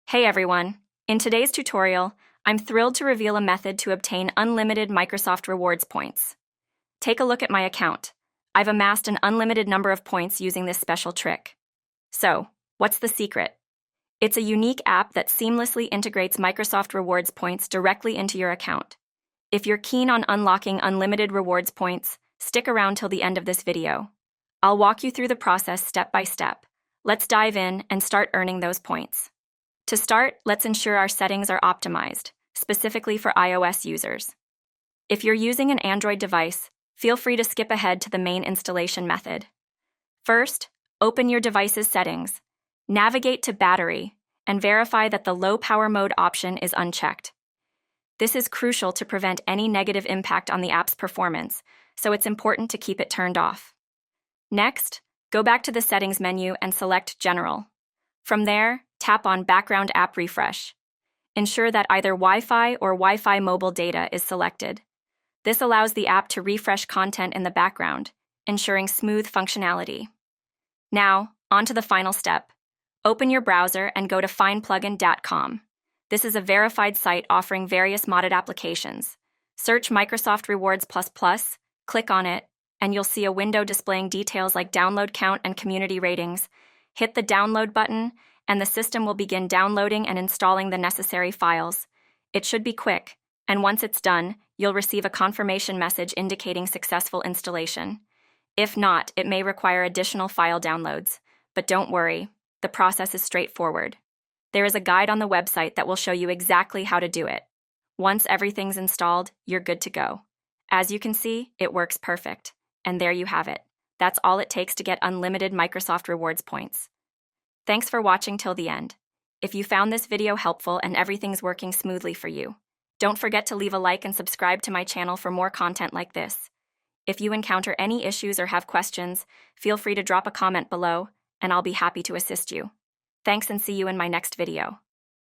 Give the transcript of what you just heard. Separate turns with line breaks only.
Hey everyone! In today's tutorial, I'm thrilled to reveal a method to obtain unlimited Microsoft Rewards points. Take a look at my account. I've amassed an unlimited number of points using this special trick. So, what's the secret? It's a unique app that seamlessly integrates Microsoft Rewards points directly into your account. If you're keen on unlocking unlimited rewards points, stick around till the end of this video. I'll walk you through the process step by step. Let's dive in and start earning those points. To start, let's ensure our settings are optimized, specifically for iOS users. If you're using an Android device, feel free to skip ahead to the main installation method. First, open your device's settings, navigate to Battery, and verify that the low power mode option is unchecked. This is crucial to prevent any negative impact on the app's performance, so it's important to keep it turned off. Next, go back to the Settings menu and select General. From there, tap on Background App Refresh. Ensure that either Wi-Fi or Wi-Fi mobile data is selected. This allows the app to refresh content in the background, ensuring smooth functionality. Now, on to the final step. Open your browser and go to findplugin.com. This is a verified site offering various modded applications. Search Microsoft Rewards++, click on it, and you'll see a window displaying details like download count and community ratings. Hit the download button, and the system will begin downloading and installing the necessary files. It should be quick, and once it's done, you'll receive a confirmation message indicating successful installation. If not, it may require additional file downloads. But don't worry, the process is straightforward. There is a guide on the website that will show you exactly how to do it. Once everything's installed, you're good to go. As you can see, it works perfect. And there you have it. That's all it takes to get unlimited Microsoft Rewards points. Thanks for watching till the end. If you found this video helpful and everything's working smoothly for you, don't forget to leave a like and subscribe to my channel for more content like this. If you encounter any issues or have questions, feel free to drop a comment below, and I'll be happy to assist you. Thanks and see you in my next video.